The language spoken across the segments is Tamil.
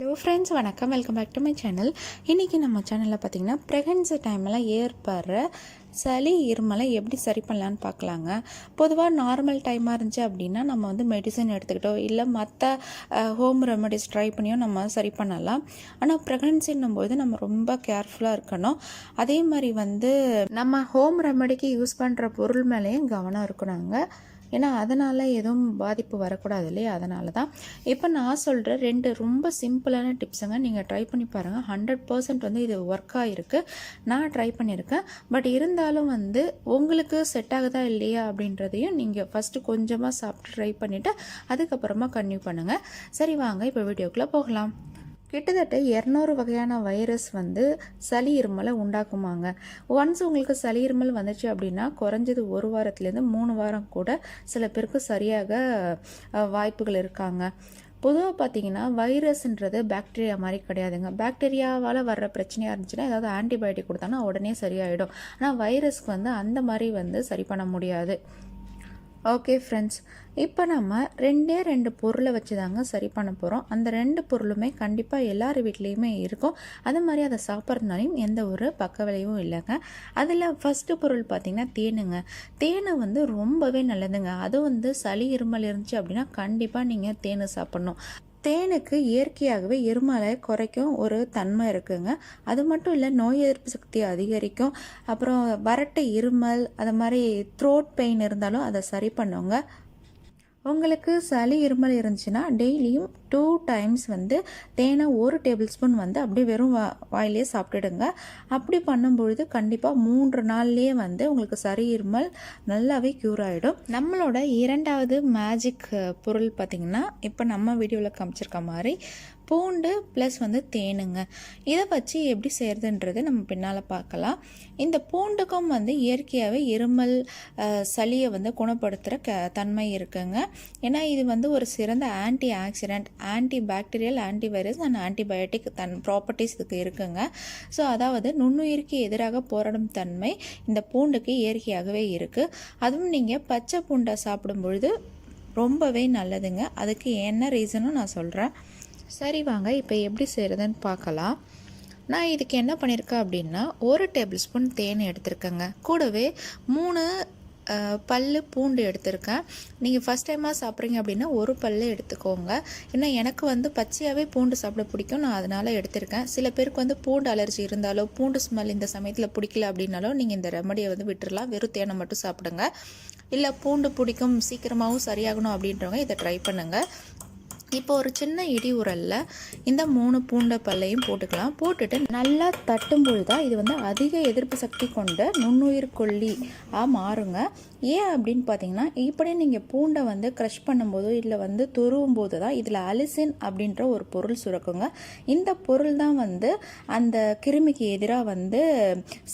ஹலோ ஃப்ரெண்ட்ஸ், வணக்கம். Welcome back to my channel. இன்றைக்கி நம்ம சேனலில் பார்த்திங்கன்னா ப்ரெக்னன்சி டைமில் ஏற்படுற சளி இருமலை எப்படி சரி பண்ணலான்னு பார்க்கலாங்க. பொதுவாக நார்மல் டைமாக இருந்துச்சு அப்படின்னா நம்ம வந்து மெடிசன் எடுத்துக்கிட்டோ இல்லை மற்ற ஹோம் ரெமெடிஸ் ட்ரை பண்ணியோ நம்ம சரி பண்ணலாம். ஆனால் ப்ரெக்னன்சின்னும் போது நம்ம ரொம்ப கேர்ஃபுல்லாக இருக்கணும். அதே மாதிரி வந்து நம்ம ஹோம் ரெமெடிக்கு யூஸ் பண்ணுற பொருள் மேலேயும் கவனம் இருக்கணுங்க. ஏன்னா அதனால் எதுவும் பாதிப்பு வரக்கூடாது இல்லையா? அதனால தான் இப்போ நான் சொல்கிற 2 ரொம்ப சிம்பிளான டிப்ஸுங்க. நீங்கள் ட்ரை பண்ணி பாருங்கள். 100% வந்து இது ஒர்க் ஆகிருக்கு. நான் ட்ரை பண்ணியிருக்கேன். பட் இருந்தாலும் வந்து உங்களுக்கு செட் ஆகுதா இல்லையா அப்படின்றதையும் நீங்கள் ஃபஸ்ட்டு கொஞ்சமாக சாப்பிட்டு ட்ரை பண்ணிவிட்டு அதுக்கப்புறமா கன்டினியூ பண்ணுங்கள். சரி, வாங்க இப்போ வீடியோக்குள்ளே போகலாம். கிட்டத்தட்ட 200 வகையான வைரஸ் வந்து சளி இருமலை உண்டாக்குமாங்க. ஒன்ஸ் உங்களுக்கு சளி இருமல் வந்துச்சு அப்படின்னா குறைஞ்சது 1 வாரத்துலேருந்து 3 வாரம் கூட சில பேருக்கு சரியாக வாய்ப்புகள் இருக்காங்க. பொதுவாக பார்த்தீங்கன்னா வைரஸ்ன்றது பாக்டீரியா மாதிரி கிடையாதுங்க. பாக்டீரியாவால் வர்ற பிரச்சனையாக இருந்துச்சுன்னா ஏதாவது ஆன்டிபயோட்டிக் கொடுத்தாங்கன்னா உடனே சரியாயிடும். ஆனால் வைரஸ்க்கு வந்து அந்த மாதிரி வந்து சரி பண்ண முடியாது. ஓகே ஃப்ரெண்ட்ஸ், இப்போ நம்ம 2 பொருளை வச்சு தாங்க சரி பண்ண போகிறோம். அந்த 2 பொருளுமே கண்டிப்பாக எல்லார் வீட்லேயுமே இருக்கும். அது மாதிரி அதை சாப்பிட்றதுனாலையும் எந்த ஒரு பக்க விளைவும் இல்லைங்க. அதில் ஃபஸ்ட்டு பொருள் பார்த்திங்கன்னா தேனுங்க. தேனை வந்து ரொம்பவே நல்லதுங்க. அது வந்து சளி இருமல் இருந்துச்சு அப்படின்னா கண்டிப்பாக நீங்கள் தேனை சாப்பிட்ணும். தேனுக்கு இயற்கையாகவே இருமலை குறைக்கும் ஒரு தன்மை இருக்குங்க. அது மட்டும் இல்லை, நோய் எதிர்ப்பு சக்தியை அதிகரிக்கும். அப்புறம் வறட்டு இருமல், அது மாதிரி த்ரோட் பெயின் இருந்தாலும் அதை சரி பண்ணுங்க. உங்களுக்கு சளி இருமல் இருந்துச்சுன்னா டெய்லியும் 2 டைம்ஸ் வந்து தேனை 1 டேபிள் ஸ்பூன் வந்து அப்படியே வெறும் வாயிலே சாப்பிட்டுடுங்க. அப்படி பண்ணும்பொழுது கண்டிப்பாக 3 நாள்லேயே வந்து உங்களுக்கு சளி இருமல் நல்லாவே க்யூர் ஆகிடும். நம்மளோட 2வது மேஜிக் பொருள் பார்த்திங்கன்னா இப்போ நம்ம வீடியோவில் காமிச்சிருக்க மாதிரி பூண்டு ப்ளஸ் வந்து தேனுங்க. இதை வச்சு எப்படி செய்கிறதுன்றது நம்ம பின்னால் பார்க்கலாம். இந்த பூண்டுக்கும் வந்து இயற்கையாகவே இருமல் சளியை வந்து குணப்படுத்துகிற தன்மை இருக்குங்க. ஏன்னா இது வந்து ஒரு சிறந்த anti accident, anti bacterial, anti virus and antibiotic properties இதுக்கு இருக்குங்க. ஸோ அதாவது நுண்ணுயிருக்கு எதிராக போராடும் தன்மை இந்த பூண்டுக்கு இயற்கையாகவே இருக்குது. அதுவும் நீங்கள் பச்சை பூண்டை சாப்பிடும் பொழுது ரொம்பவே நல்லதுங்க. அதுக்கு என்ன ரீசனும் நான் சொல்கிறேன். சரி, வாங்க இப்போ எப்படி செய்கிறதுன்னு பார்க்கலாம். நான் இதுக்கு என்ன பண்ணியிருக்கேன் அப்படின்னா 1 டேபிள் ஸ்பூன் தேன் எடுத்திருக்கேங்க. கூடவே 3 பல்லு பூண்டு எடுத்திருக்கேன். நீங்கள் ஃபஸ்ட் டைமாக சாப்பிட்றீங்க அப்படின்னா 1 பல்லு எடுத்துக்கோங்க. ஏன்னா எனக்கு வந்து பச்சையாகவே பூண்டு சாப்பிட பிடிக்கும், நான் அதனால் எடுத்திருக்கேன். சில பேருக்கு வந்து பூண்டு அலர்ஜி இருந்தாலோ பூண்டு ஸ்மெல் இந்த சமயத்தில் பிடிக்கல அப்படின்னாலும் நீங்கள் இந்த ரெமடியை வந்து விட்டுடலாம். வெறும் தேனை மட்டும் சாப்பிடுங்க. இல்லை பூண்டு பிடிக்கும், சீக்கிரமாகவும் சரியாகணும் அப்படின்றவங்க இதை ட்ரை பண்ணுங்கள். இப்போ ஒரு சின்ன இடி உரலில் இந்த 3 பூண்டை பல்லையும் போட்டுக்கலாம். போட்டுட்டு நல்லா தட்டும்பொழுது தான் இது வந்து அதிக எதிர்ப்பு சக்தி கொண்ட நுண்ணுயிர் கொல்லி மாறுங்க. ஏன் அப்படின்னு பார்த்தீங்கன்னா, இப்படி நீங்கள் பூண்டை வந்து க்ரஷ் பண்ணும்போதோ இல்லை வந்து துருவும் போது தான் இதில் அலிசின் அப்படின்ற ஒரு பொருள் சுரக்குங்க. இந்த பொருள் தான் வந்து அந்த கிருமிக்கு எதிராக வந்து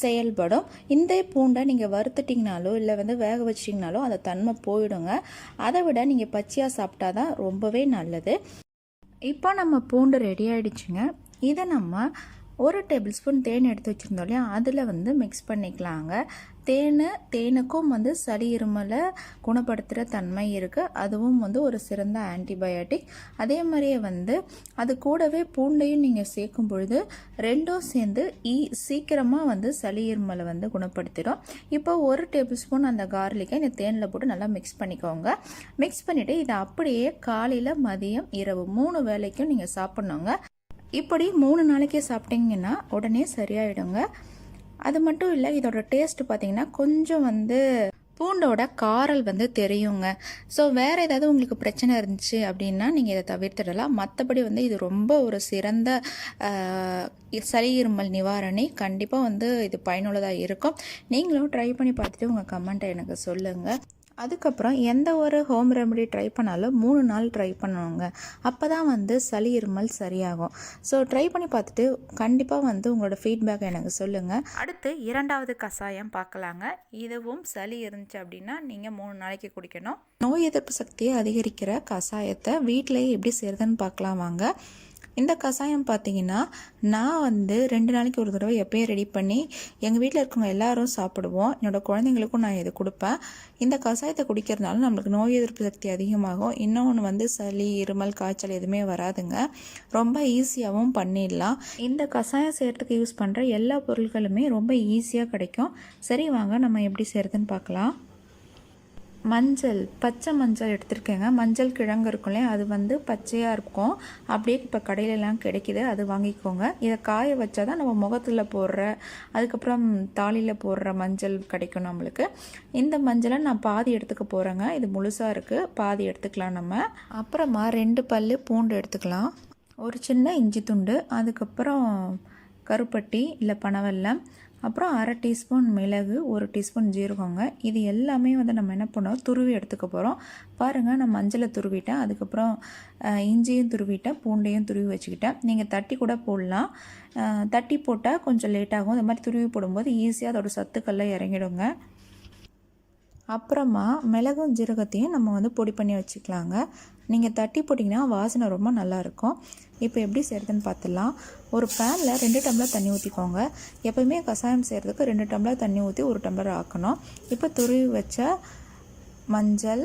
செயல்படும். இந்த பூண்டை நீங்கள் வறுத்துட்டிங்கனாலோ இல்லை வந்து வேக வச்சிட்டிங்கனாலோ அந்த தன்மை போயிடுங்க. அதை விட நீங்கள் பச்சையாக சாப்பிட்டா தான் ரொம்பவே நல்லது. இப்போ நம்ம பூண்டு ரெடி ஆகிடுச்சுங்க. இதை நம்ம 1 டேபிள் ஸ்பூன் தேன் எடுத்து வச்சுருந்தோம் இல்லையா, அதில் வந்து மிக்ஸ் பண்ணிக்கலாங்க. தேனுக்கும் வந்து சளி இருமலை குணப்படுத்துகிற தன்மை இருக்குது. அதுவும் வந்து ஒரு சிறந்த ஆன்டிபயோட்டிக். அதே மாதிரியே வந்து அது கூடவே பூண்டையும் நீங்கள் சேர்க்கும் பொழுது 2ம் சேர்ந்து சீக்கிரமாக வந்து சளி இருமலை வந்து குணப்படுத்திடும். இப்போ 1 டேபிள் ஸ்பூன் அந்த கார்லிக்கை இந்த தேனில் போட்டு நல்லா மிக்ஸ் பண்ணிக்கோங்க. மிக்ஸ் பண்ணிவிட்டு இதை அப்படியே காலையில், மதியம், இரவு 3 வேளைக்கும் நீங்கள் சாப்பிட்ணுங்க. இப்படி 3 நாளைக்கே சாப்பிட்டீங்கன்னா உடனே சரியாயிடுங்க. அது மட்டும் இல்லை, இதோட டேஸ்ட் பார்த்தீங்கன்னா கொஞ்சம் வந்து பூண்டோட காரல் வந்து தெரியுங்க. ஸோ வேறு ஏதாவது உங்களுக்கு பிரச்சனை இருந்துச்சு அப்படின்னா நீங்கள் இதை தவிர்த்துடலாம். மற்றபடி வந்து இது ரொம்ப ஒரு சிறந்த சளி இருமல் நிவாரணி. கண்டிப்பாக வந்து இது பயனுள்ளதாக இருக்கும். நீங்களும் ட்ரை பண்ணி பார்த்துட்டு உங்கள் கமெண்ட்டை எனக்கு சொல்லுங்கள். அதுக்கப்புறம் எந்த ஒரு ஹோம் ரெமெடி ட்ரை பண்ணாலும் 3 நாள் ட்ரை பண்ணணுங்க. அப்போ தான் வந்து சளி இருமல் சரியாகும். ஸோ ட்ரை பண்ணி பார்த்துட்டு கண்டிப்பாக வந்து உங்களோட ஃபீட்பேக் எனக்கு சொல்லுங்கள். அடுத்து 2வது கஷாயம் பார்க்கலாங்க. இதுவும் சளி இருந்துச்சு அப்படின்னா நீங்கள் 3 நாளைக்கு குடிக்கணும். நோய் எதிர்ப்பு சக்தியை அதிகரிக்கிற கஷாயத்தை வீட்டிலேயே எப்படி செய்கிறதுன்னு பார்க்கலாம் வாங்க. இந்த கஷாயம் பார்த்தீங்கன்னா நான் வந்து 2 நாளைக்கு ஒரு தடவை எப்பயும் ரெடி பண்ணி எங்கள் வீட்டில் இருக்கவங்க எல்லாரும் சாப்பிடுவோம். என்னோடய குழந்தைங்களுக்கும் நான் இதை கொடுப்பேன். இந்த கஷாயத்தை குடிக்கிறதுனால நம்மளுக்கு நோய் எதிர்ப்பு சக்தி அதிகமாகும். இன்னொன்று வந்து சளி, இருமல், காய்ச்சல் எதுவுமே வராதுங்க. ரொம்ப ஈஸியாகவும் பண்ணிடலாம். இந்த கஷாயம் செய்கிறதுக்கு யூஸ் பண்ணுற எல்லா பொருட்களுமே ரொம்ப ஈஸியாக கிடைக்கும். சரி, வாங்க நம்ம எப்படி செய்கிறதுன்னு பார்க்கலாம். மஞ்சள், பச்சை மஞ்சள் எடுத்துருக்கேங்க. மஞ்சள் கிழங்கு இருக்கும் இல்லையா, அது வந்து பச்சையாக இருக்கும். அப்படியே இப்போ கடையிலலாம் கிடைக்கிது, அது வாங்கிக்கோங்க. இதை காய வச்சா தான் நம்ம முகத்தில் போடுற, அதுக்கப்புறம் தாலியில் போடுற மஞ்சள் கிடைக்கும் நம்மளுக்கு. இந்த மஞ்சளை நான் பாதி எடுத்துக்க போகிறேங்க. இது முழுசாக இருக்குது, பாதி எடுத்துக்கலாம் நம்ம. அப்புறமா 2 பல் பூண்டு எடுத்துக்கலாம், ஒரு சின்ன இஞ்சி துண்டு, அதுக்கப்புறம் கருப்பட்டி இல்லை பனவெல்லம், அப்புறம் 1/2 டீஸ்பூன் மிளகு, 1 டீஸ்பூன் ஜீரகங்க. இது எல்லாமே வந்து நம்ம என்ன பண்ணோம், துருவி எடுத்துக்க போகிறோம். பாருங்கள், நான் மஞ்சளை துருவிட்டேன், அதுக்கப்புறம் இஞ்சியும் துருவிட்டேன், பூண்டையும் துருவி வச்சுக்கிட்டேன். நீங்கள் தட்டி கூட போடலாம். தட்டி போட்டால் கொஞ்சம் லேட்டாகும். இந்த மாதிரி துருவி போடும்போது ஈஸியாக அதோட சத்துக்கள்லாம் இறங்கிடுங்க. அப்புறமா மிளகும் ஜீரகத்தையும் நம்ம வந்து பொடி பண்ணி வச்சுக்கலாங்க. நீங்கள் தட்டி போட்டிங்கன்னா வாசனை ரொம்ப நல்லாயிருக்கும். இப்போ எப்படி செய்கிறதுன்னு பார்த்துடலாம். ஒரு பேனில் 2 டம்ளர் தண்ணி ஊற்றிக்கோங்க. எப்போயுமே கஷாயம் செய்கிறதுக்கு 2 டம்ளர் தண்ணி ஊற்றி 1 டம்ளர் ஆக்கணும். இப்போ துருவி வச்ச மஞ்சள்,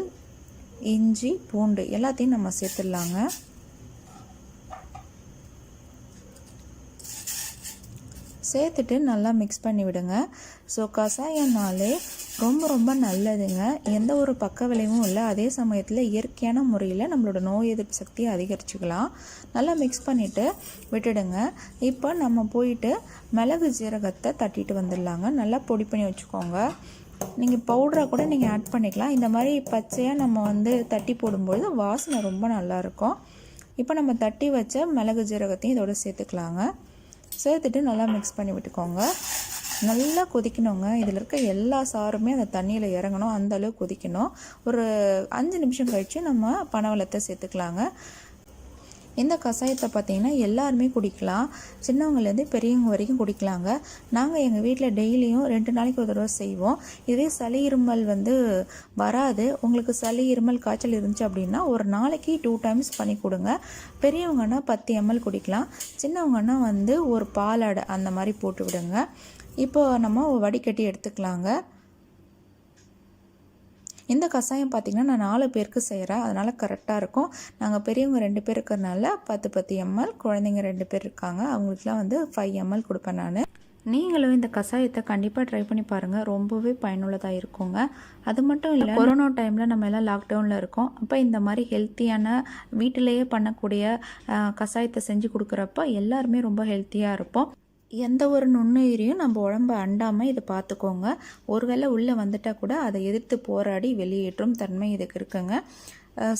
இஞ்சி, பூண்டு எல்லாத்தையும் நம்ம சேர்த்துடலாங்க. சேர்த்துட்டு நல்லா மிக்ஸ் பண்ணி விடுங்க. ஸோ கஷாயம்னாலே ரொம்ப ரொம்ப நல்லதுங்க. எந்த ஒரு பக்க விளைவும் இல்லை. அதே சமயத்தில் இயற்கையான முறையில் நம்மளோட நோய் எதிர்ப்பு சக்தியை அதிகரிச்சுக்கலாம். நல்லா மிக்ஸ் பண்ணிவிட்டு விட்டுடுங்க. இப்போ நம்ம போயிட்டு மிளகு ஜீரகத்தை தட்டிட்டு வந்துடலாங்க. நல்லா பொடி பண்ணி வச்சுக்கோங்க. நீங்கள் பவுடரை கூட நீங்கள் ஆட் பண்ணிக்கலாம். இந்த மாதிரி பச்சையாக நம்ம வந்து தட்டி போடும்பொழுது வாசனை ரொம்ப நல்லாயிருக்கும். இப்போ நம்ம தட்டி வச்ச மிளகு ஜீரகத்தையும் இதோட சேர்த்துக்கலாங்க. சேர்த்துட்டு நல்லா மிக்ஸ் பண்ணி விட்டுக்கோங்க. நல்லா கொதிக்கணுங்க. இதில் இருக்க எல்லா சாருமே அந்த தண்ணியில் இறங்கணும், அந்த அளவு கொதிக்கணும். ஒரு 5 நிமிஷம் கழித்து நம்ம பனவெல்லத்தை சேர்த்துக்கலாங்க. இந்த கஷாயத்தை பார்த்திங்கன்னா எல்லாருமே குடிக்கலாம். சின்னவங்கலேருந்து பெரியவங்க வரைக்கும் குடிக்கலாங்க. நாங்கள் எங்கள் வீட்டில் டெய்லியும் 2 நாளைக்கு ஒரு தடவை செய்வோம். இதே சளி இருமல் வந்து வராது. உங்களுக்கு சளி இருமல் காய்ச்சல் இருந்துச்சு அப்படின்னா ஒரு நாளைக்கு 2 டைம்ஸ் பண்ணி கொடுங்க. பெரியவங்கன்னா 10 ml குடிக்கலாம். சின்னவங்கன்னா வந்து ஒரு பாலாடை அந்த மாதிரி போட்டு விடுங்க. இப்போ நம்ம வடிகட்டி எடுத்துக்கலாங்க. இந்த கஷாயம் பார்த்திங்கன்னா நான் 4 பேருக்கு செய்கிறேன், அதனால் கரெக்டாக இருக்கும். நாங்கள் பெரியவங்க 2 பேர் இருக்கிறதுனால 10 ml, குழந்தைங்க 2 பேர் இருக்காங்க, அவங்களுக்குலாம் வந்து 5 ml கொடுப்பேன் நான். நீங்களும் இந்த கஷாயத்தை கண்டிப்பாக ட்ரை பண்ணி பாருங்கள். ரொம்பவே பயனுள்ளதாக இருக்குங்க. அது மட்டும் இல்லை, கொரோனா டைமில் நம்ம எல்லாம் லாக்டவுனில் இருக்கோம். அப்போ இந்த மாதிரி ஹெல்த்தியான வீட்டிலையே பண்ணக்கூடிய கஷாயத்தை செஞ்சு கொடுக்குறப்ப எல்லாருமே ரொம்ப ஹெல்த்தியாக இருப்போம். எந்த ஒரு நுண்ணுயிரியும் நம்ம உடம்பை அண்டாமல் இதை பார்த்துக்கோங்க. ஒருவேளை உள்ளே வந்துட்டால் கூட அதை எதிர்த்து போராடி வெளியேற்றும் தன்மை இதுக்கு இருக்குங்க.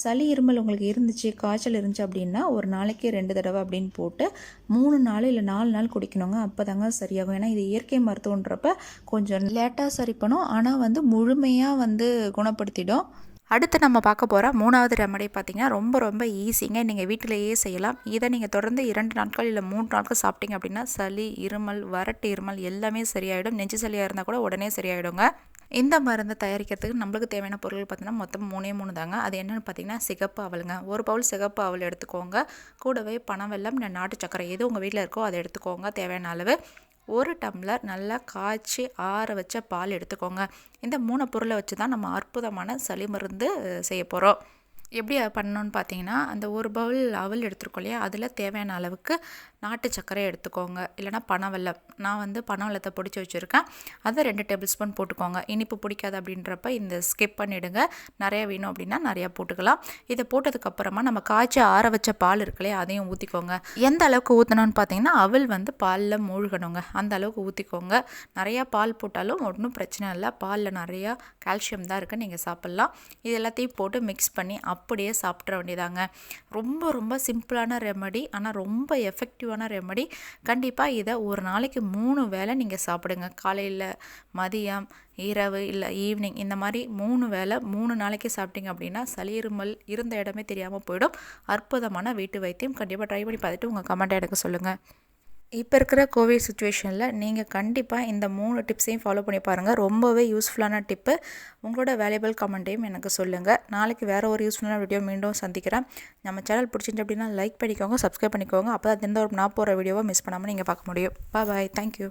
சளி இருமல் உங்களுக்கு இருந்துச்சு, காய்ச்சல் இருந்துச்சு அப்படின்னா ஒரு நாளைக்கு 2 தடவை அப்படின்னு போட்டு 3 நாள் இல்லை 4 நாள் குடிக்கணுங்க. அப்போ தாங்க சரியாகும். ஏன்னா இது இயற்கை மருத்துவன்றப்ப கொஞ்சம் லேட்டாக சரி பண்ணும், ஆனால் வந்து முழுமையாக வந்து குணப்படுத்திடும். அடுத்து நம்ம பார்க்க போகிற 3வது ரெமடி பார்த்திங்கன்னா ரொம்ப ரொம்ப ஈஸிங்க. நீங்கள் வீட்டிலேயே செய்யலாம். இதை நீங்கள் தொடர்ந்து 2 நாட்கள் இல்லை 3 நாட்கள் சாப்பிட்டீங்க அப்படின்னா சளி, இருமல், வறட்டு இருமல் எல்லாமே சரியாயிடும். நெஞ்சு சளியாக இருந்தால் கூட உடனே சரியாயிடுங்க. இந்த மருந்தை தயாரிக்கிறதுக்கு நம்மளுக்கு தேவையான பொருட்கள் பார்த்திங்கன்னா மொத்தம் 3 தாங்க. அது என்னென்னு பார்த்திங்கன்னா சிகப்பு அவலுங்க. 1 பவுல் சிகப்பு அவல் எடுத்துக்கோங்க. கூடவே பனவெல்லம், நாட்டு சக்கரை எது உங்கள் வீட்டில் இருக்கோ அதை எடுத்துக்கோங்க தேவையான அளவு. 1 டம்ளர் நல்லா காய்ச்சி ஆற வச்ச பால் எடுத்துக்கோங்க. இந்த 3 பொருளை வச்சு தான் நம்ம அற்புதமான சளி மருந்து செய்ய போகிறோம். எப்படி பண்ணணும்னு பார்த்தீங்கன்னா, அந்த 1 பவுல் அவல் எடுத்துருக்கோம் இல்லையா, அதில் தேவையான அளவுக்கு நாட்டு சர்க்கரை எடுத்துக்கோங்க, இல்லைனா பனவெல்லம். நான் வந்து பனவெல்லத்தை பொடிச்சு வச்சுருக்கேன், அதை 2 டேபிள் ஸ்பூன் போட்டுக்கோங்க. இனிப்பு பிடிக்காது அப்படின்றப்ப இந்த ஸ்கிப் பண்ணிவிடுங்க. நிறையா வேணும் அப்படின்னா நிறையா போட்டுக்கலாம். இதை போட்டதுக்கப்புறமா நம்ம காய்ச்சி ஆற வச்ச பால் இருக்கு இல்லையா, அதையும் ஊற்றிக்கோங்க. எந்த அளவுக்கு ஊற்றணும்னு பார்த்தீங்கன்னா, அவல் வந்து பாலில் மூழ்கணுங்க, அந்த அளவுக்கு ஊற்றிக்கோங்க. நிறையா பால் போட்டாலும் ஒன்றும் பிரச்சனை இல்லை, பாலில் நிறையா கால்சியம் தான் இருக்குது, நீங்கள் சாப்பிட்லாம். இது எல்லாத்தையும் போட்டு மிக்ஸ் பண்ணி அப்படியே சாப்பிட்ற வேண்டியதாங்க. ரொம்ப ரொம்ப சிம்பிளான ரெமடி, ஆனால் ரொம்ப எஃபெக்டிவான ரெமடி. கண்டிப்பாக இதை ஒரு நாளைக்கு 3 வேளை நீங்கள் சாப்பிடுங்க. காலையில், மதியம், இரவு இல்லை ஈவினிங், இந்த மாதிரி 3 வேளை 3 நாளைக்கு சாப்பிட்டீங்க அப்படின்னா சளி இருமல் இருந்த இடமே தெரியாமல் போயிடும். அற்புதமான வீட்டு வைத்தியம். கண்டிப்பாக ட்ரை பண்ணி பார்த்துட்டு உங்கள் கமெண்ட்டை எனக்கு சொல்லுங்கள். இப்போ இருக்கிற கோவிட் சுச்சுவேஷனில் நீங்கள் கண்டிப்பாக இந்த 3 டிப்ஸையும் ஃபாலோ பண்ணி பாருங்கள். ரொம்பவே யூஸ்ஃபுல்லான டிப்பு. உங்களோட வேல்யூபிள் கமெண்ட்டையும் எனக்கு சொல்லுங்கள். நாளைக்கு வேறு ஒரு யூஸ்ஃபுல்லான வீடியோ மீண்டும் சந்திக்கிறேன். நம்ம சேனல் பிடிச்சிருந்துச்சு அப்படின்னா லைக் பண்ணிக்கோங்க, சப்ஸ்கிரைப் பண்ணிக்கோங்க. அப்போ தான் எந்த ஒரு நான் போகிற வீடியோவை மிஸ் பண்ணாமல் நீங்கள் பார்க்க முடியும். பாய், தேங்க்யூ.